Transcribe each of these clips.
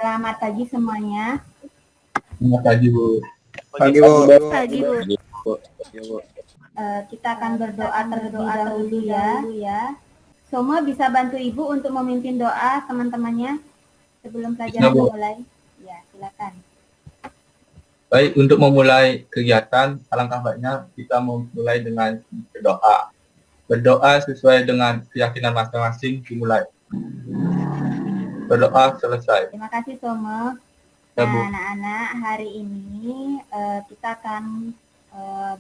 Selamat pagi semuanya. Selamat pagi, Bu. Pagi, Bu. Pagi, Bu. Ya, Bu. Kita akan berdoa terlebih dahulu ya. Semua bisa bantu Ibu untuk memimpin doa teman-temannya sebelum pelajaran dimulai. Ya, silakan. Baik, untuk memulai kegiatan, alangkah baiknya kita memulai dengan berdoa. Berdoa sesuai dengan keyakinan masing-masing dimulai. Berdoa selesai. Terima kasih Somo. Ya, Nah, Bu. anak-anak, hari ini kita akan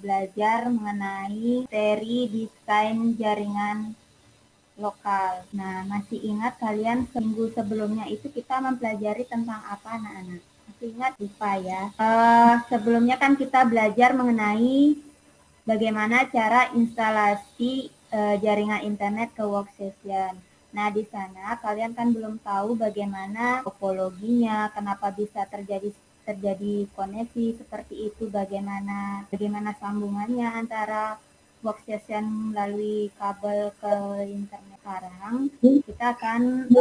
belajar mengenai seri desain jaringan lokal. Nah, masih ingat kalian seminggu sebelumnya itu kita mempelajari tentang apa, anak-anak? Masih ingat? Lupa ya. Sebelumnya kan kita belajar mengenai bagaimana cara instalasi jaringan internet ke workstation. Nah, di sana kalian kan belum tahu bagaimana topologinya, kenapa bisa terjadi koneksi seperti itu, bagaimana sambungannya antara workstation melalui kabel ke internet. Sekarang kita akan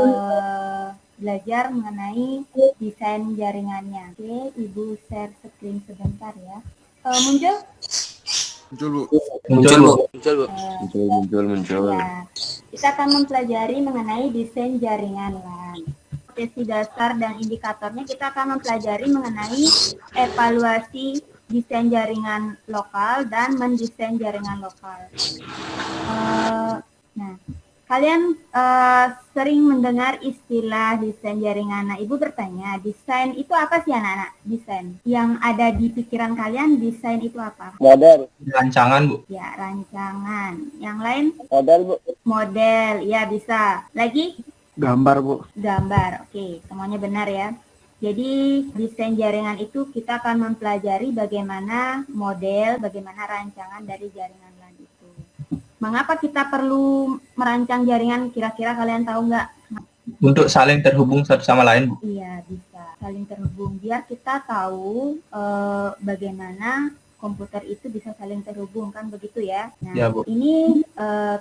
belajar mengenai desain jaringannya. Oke, Ibu share screen sebentar ya. Muncul? Muncul, Bu. Muncul. Ya, kita akan mempelajari mengenai desain jaringan LAN. Potensi dasar dan indikatornya kita akan mempelajari mengenai evaluasi desain jaringan lokal dan mendesain jaringan lokal. Nah, kalian sering mendengar istilah desain jaringan. Nah, Ibu bertanya, desain itu apa sih anak-anak? Desain. Yang ada di pikiran kalian, desain itu apa? Model. Rancangan, Bu. Ya, rancangan. Yang lain? Model, Bu. Model, ya bisa. Lagi? Gambar, Bu. Gambar. Oke, semuanya benar ya. Jadi desain jaringan itu kita akan mempelajari bagaimana model, bagaimana rancangan dari jaringan LAN itu. Mengapa kita perlu merancang jaringan? Kira-kira kalian tahu nggak? Untuk saling terhubung satu sama lain, Bu. Iya, bisa saling terhubung. Biar kita tahu bagaimana komputer itu bisa saling terhubung, kan begitu ya. Nah, Ya, Bu. ini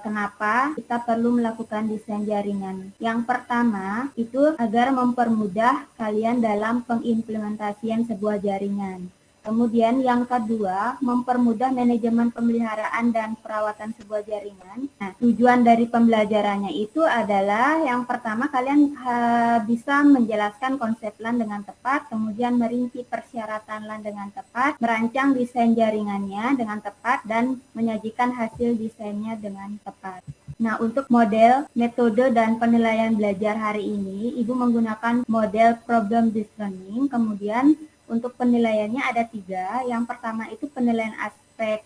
kenapa kita perlu melakukan desain jaringan. Yang pertama itu agar mempermudah kalian dalam pengimplementasian sebuah jaringan. Kemudian yang kedua, mempermudah manajemen pemeliharaan dan perawatan sebuah jaringan. Nah, tujuan dari pembelajarannya itu adalah yang pertama kalian bisa menjelaskan konsep LAN dengan tepat, kemudian merinci persyaratan LAN dengan tepat, merancang desain jaringannya dengan tepat, dan menyajikan hasil desainnya dengan tepat. Nah, untuk model, metode, dan penilaian belajar hari ini, Ibu menggunakan model problem-based learning, kemudian untuk penilaiannya ada 3. Yang pertama itu penilaian aspek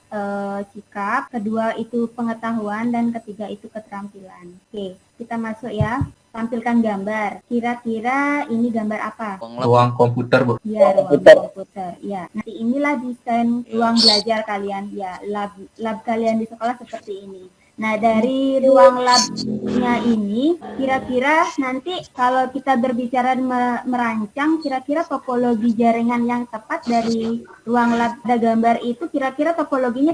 sikap, kedua itu pengetahuan, dan ketiga itu keterampilan. Oke, kita masuk ya. Tampilkan gambar. Kira-kira ini gambar apa? Ruang komputer, Bu. Ya, ruang komputer. Ya, nanti inilah desain ruang belajar kalian. Ya, lab kalian di sekolah seperti ini. Nah, dari ruang labnya ini, kira-kira nanti kalau kita berbicara merancang, kira-kira topologi jaringan yang tepat dari ruang lab ada gambar itu, kira-kira topologinya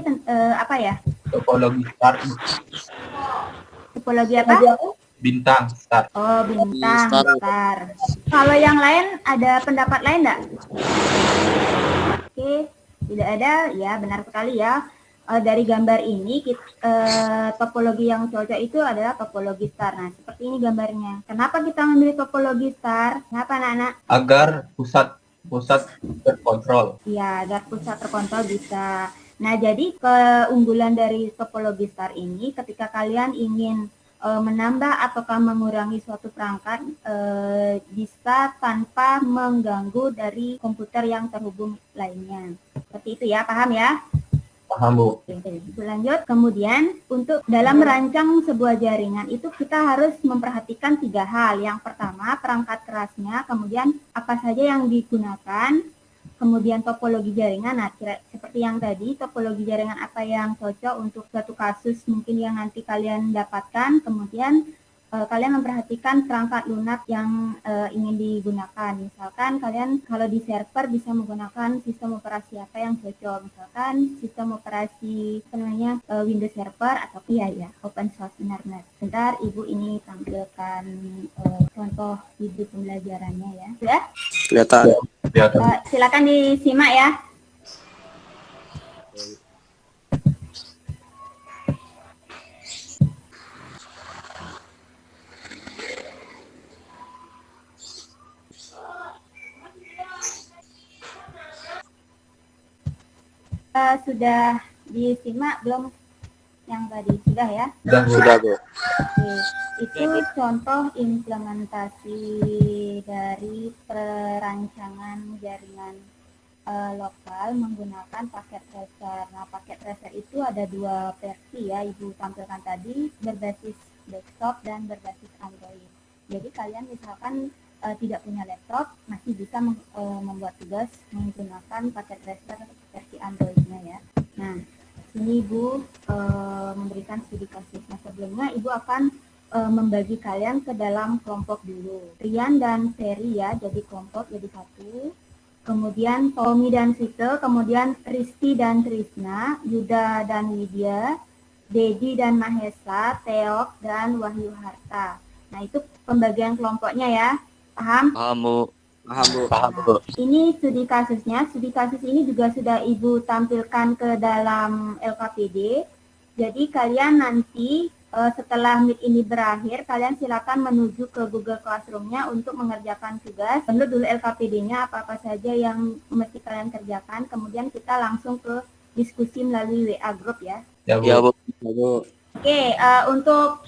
apa ya? Topologi start, Bu. Topologi apa? Bintang start. Oh, bintang, star. Kalau yang lain, ada pendapat lain enggak? Oke, tidak ada, ya benar sekali ya. Dari gambar ini topologi yang cocok itu adalah topologi star. Nah, seperti ini gambarnya. Kenapa kita memilih topologi star? Kenapa anak-anak? Agar pusat terkontrol. Iya, agar pusat terkontrol bisa. Nah, jadi keunggulan dari topologi star ini ketika kalian ingin menambah ataukah mengurangi suatu perangkat bisa tanpa mengganggu dari komputer yang terhubung lainnya. Seperti itu ya, paham ya? Paham, Bu. Oke, lanjut. Kemudian untuk dalam merancang sebuah jaringan itu kita harus memperhatikan 3 hal. Yang pertama perangkat kerasnya, kemudian apa saja yang digunakan, kemudian topologi jaringan. Nah, seperti yang tadi, topologi jaringan apa yang cocok untuk suatu kasus mungkin yang nanti kalian dapatkan, kemudian kalian memperhatikan perangkat lunak yang ingin digunakan. Misalkan kalian kalau di server bisa menggunakan sistem operasi apa yang cocok. Misalkan sistem operasi Windows Server atau ya open source internet. Bentar, Ibu ini tampilkan contoh video pembelajarannya ya. Sudah? Kelihatan. Silakan disimak ya. Sudah disimak belum yang tadi? Sudah ya? Sudah, Bu. Oke. Itu contoh implementasi dari perancangan jaringan lokal menggunakan paket tracer. Nah, paket tracer itu ada 2 versi ya, Ibu tampilkan tadi, berbasis desktop dan berbasis Android. Jadi kalian misalkan tidak punya laptop, masih bisa membuat tugas menggunakan paket tracer versi Android-nya ya. Nah, sini Ibu memberikan studi kasus. Nah, sebelumnya Ibu akan membagi kalian ke dalam kelompok dulu. Rian dan Ferry ya, jadi kelompok, jadi 1. Kemudian Tommy dan Site, kemudian Risti dan Trisna, Yuda dan Widya, Dedi dan Mahesa, Teok dan Wahyu Harta. Nah, itu pembagian kelompoknya ya. Paham? Paham, Bu. Nah, ini studi kasusnya. Studi kasus ini juga sudah Ibu tampilkan ke dalam LKPD. Jadi kalian nanti setelah Meet ini berakhir, kalian silakan menuju ke Google Classroom-nya untuk mengerjakan tugas. Download dulu LKPD-nya apa-apa saja yang mesti kalian kerjakan. Kemudian kita langsung ke diskusi melalui WA Group ya. Ya, Bu. Oke, untuk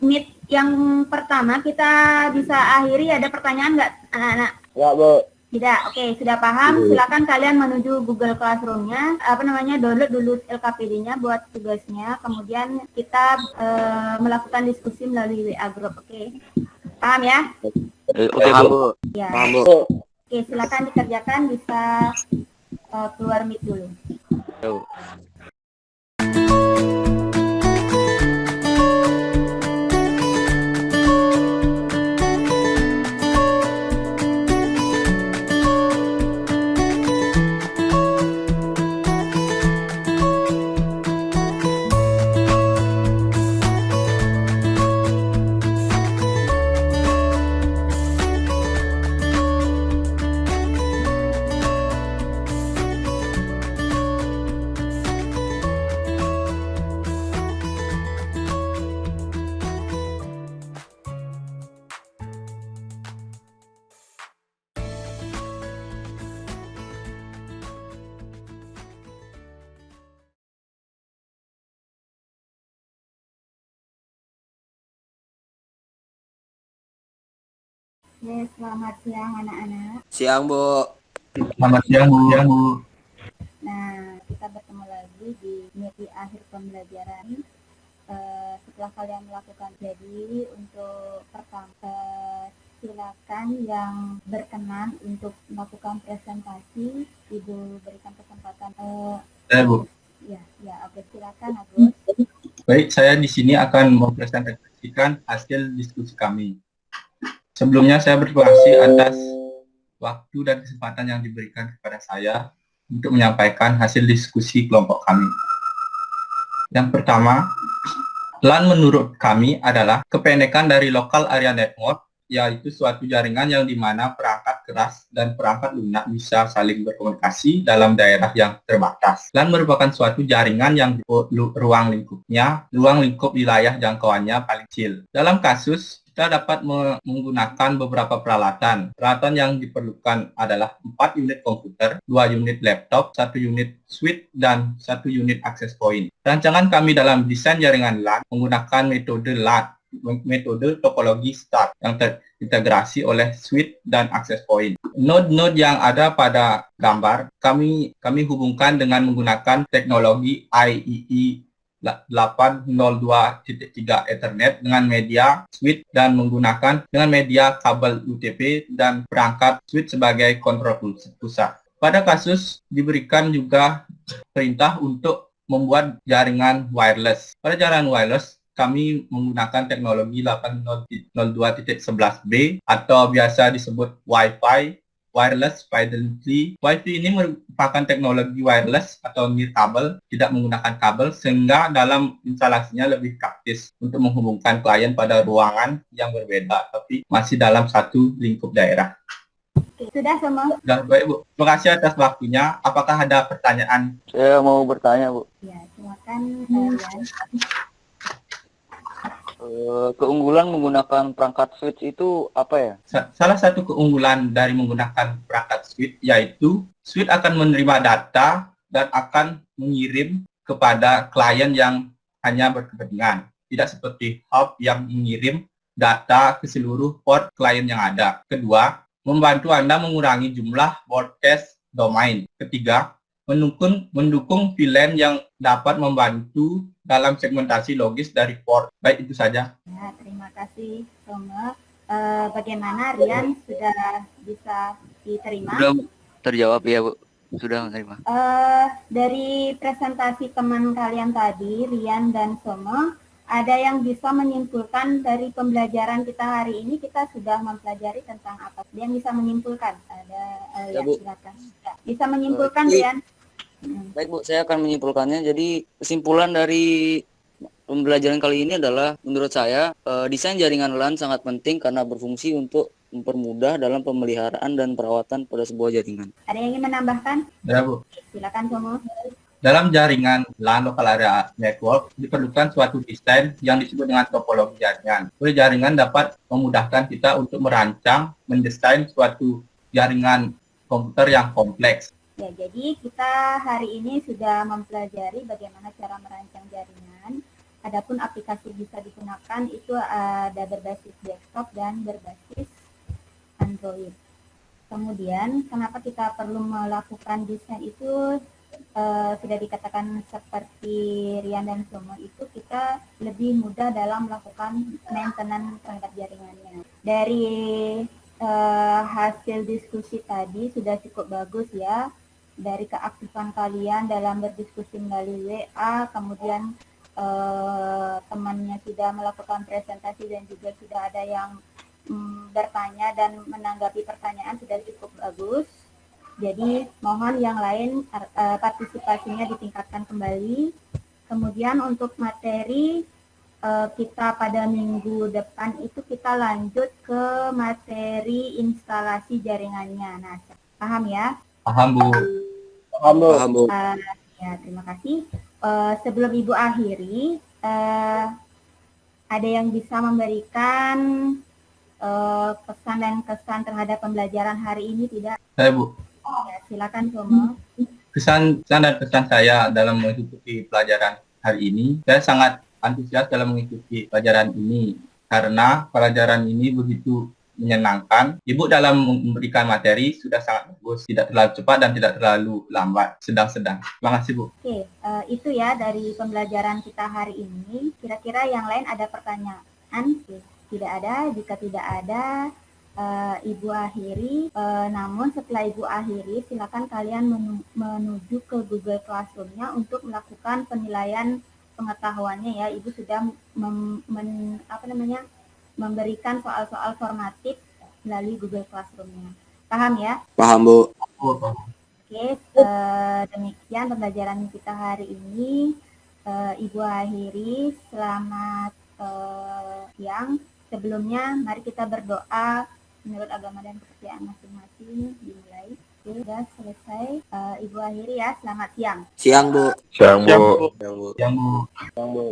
Meet yang pertama kita bisa akhiri. Ada pertanyaan nggak anak-anak? Ya, Bu. Tidak, oke, sudah paham. Silakan kalian menuju Google Classroom-nya, download dulu LKPD-nya buat tugasnya, kemudian kita melakukan diskusi melalui WA Group, oke? Paham ya? Oke, Bu. Ya. Paham, Bu. Oke, silakan dikerjakan, bisa keluar Meet dulu. Yo. Oke, selamat siang anak-anak. Siang, Bu. Selamat siang, Bu. Nah, kita bertemu lagi di Meet di akhir pembelajaran. Setelah kalian melakukan, jadi untuk pertama silakan yang berkenan untuk melakukan presentasi, Ibu berikan kesempatan. Bu. Ya, Agus, silakan Agus. Baik, saya di sini akan mempresentasikan hasil diskusi kami. Sebelumnya saya berterima kasih atas waktu dan kesempatan yang diberikan kepada saya untuk menyampaikan hasil diskusi kelompok kami. Yang pertama, LAN menurut kami adalah kependekan dari Local Area Network, yaitu suatu jaringan yang dimana perangkat keras dan perangkat lunak bisa saling berkomunikasi dalam daerah yang terbatas. LAN merupakan suatu jaringan yang ruang lingkup wilayah jangkauannya paling kecil. Dalam kasus, kita dapat menggunakan beberapa peralatan. Peralatan yang diperlukan adalah 4 unit komputer, 2 unit laptop, 1 unit switch, dan 1 unit access point. Rancangan kami dalam desain jaringan LAN menggunakan metode topologi START yang terintegrasi oleh switch dan access point. Node-node yang ada pada gambar kami hubungkan dengan menggunakan teknologi IEEE 802.3 Ethernet dengan media switch dan menggunakan dengan media kabel UTP dan perangkat switch sebagai kontrol pusat. Pada kasus diberikan juga perintah untuk membuat jaringan wireless. Pada jaringan wireless kami menggunakan teknologi 802.11b atau biasa disebut Wi-Fi, Wireless Fidelity. Wi-Fi ini merupakan teknologi wireless atau nirkabel, tidak menggunakan kabel, sehingga dalam instalasinya lebih praktis untuk menghubungkan klien pada ruangan yang berbeda, tapi masih dalam satu lingkup daerah. Sudah semua? Sudah, baik Bu. Terima kasih atas waktunya. Apakah ada pertanyaan? Saya mau bertanya, Bu. Ya, silakan Rian. Keunggulan menggunakan perangkat switch itu apa ya? Salah satu keunggulan dari menggunakan perangkat switch yaitu switch akan menerima data dan akan mengirim kepada klien yang hanya berkepentingan. Tidak seperti hub yang mengirim data ke seluruh port klien yang ada. Kedua, membantu Anda mengurangi jumlah broadcast domain. Ketiga, mendukung VLAN yang dapat membantu dalam segmentasi logis dari port. Baik, itu saja. Ya, terima kasih, Soma. Bagaimana Rian, sudah bisa diterima? Sudah terjawab ya, Bu. Sudah menerima. Dari presentasi teman kalian tadi, Rian dan Soma, ada yang bisa menyimpulkan dari pembelajaran kita hari ini, kita sudah mempelajari tentang apa? Ada yang bisa menyimpulkan? Ada, Ya, ya, Bu. silakan. Ya, bisa menyimpulkan, Jadi- Rian? Baik, Bu, saya akan menyimpulkannya. Jadi, kesimpulan dari pembelajaran kali ini adalah, menurut saya, desain jaringan LAN sangat penting karena berfungsi untuk mempermudah dalam pemeliharaan dan perawatan pada sebuah jaringan. Ada yang ingin menambahkan? Ya, Bu. Silakan, Soma. Dalam jaringan LAN Local Area Network diperlukan suatu desain yang disebut dengan topologi jaringan. Jaringan dapat memudahkan kita untuk merancang, mendesain suatu jaringan komputer yang kompleks. Ya, jadi kita hari ini sudah mempelajari bagaimana cara merancang jaringan. Adapun aplikasi bisa digunakan itu ada berbasis desktop dan berbasis Android. Kemudian, kenapa kita perlu melakukan desain itu sudah dikatakan seperti Rian dan Somo itu kita lebih mudah dalam melakukan maintenance terhadap jaringannya. Dari hasil diskusi tadi sudah cukup bagus ya. Dari keaktifan kalian dalam berdiskusi melalui WA, kemudian temannya sudah melakukan presentasi dan juga sudah ada yang bertanya dan menanggapi pertanyaan sudah cukup bagus. Jadi mohon yang lain partisipasinya ditingkatkan kembali. Kemudian untuk materi kita pada minggu depan itu kita lanjut ke materi instalasi jaringannya. Nah, paham ya? Paham, Bu. Paham, Bu. Ya, terima kasih. Sebelum Ibu akhiri, ada yang bisa memberikan pesan dan kesan terhadap pembelajaran hari ini tidak? Saya, Bu. Ya, silakan Somo. Kesan dan pesan saya dalam mengikuti pelajaran hari ini, saya sangat antusias dalam mengikuti pelajaran ini karena pelajaran ini begitu menyenangkan. Ibu dalam memberikan materi sudah sangat bagus, tidak terlalu cepat dan tidak terlalu lambat, sedang-sedang. Terima kasih, Bu. Oke, itu ya dari pembelajaran kita hari ini. Kira-kira yang lain ada pertanyaan? Oke, tidak ada. Jika tidak ada, Ibu akhiri. Namun setelah Ibu akhiri, silakan kalian menuju ke Google Classroom-nya untuk melakukan penilaian pengetahuannya ya. Ibu sudah memberikan soal-soal formatif melalui Google Classroom-nya. Paham ya? Paham, Bu. Oke, demikian pembelajaran kita hari ini. Ibu akhiri. Selamat siang. Sebelumnya, mari kita berdoa menurut agama dan kepercayaan masing-masing. Dimulai. Oke, sudah selesai. Ibu akhiri ya. Selamat siang. Siang, Bu. Siang, Bu. Siang, Bu. Yang Bu. Siang, Bu.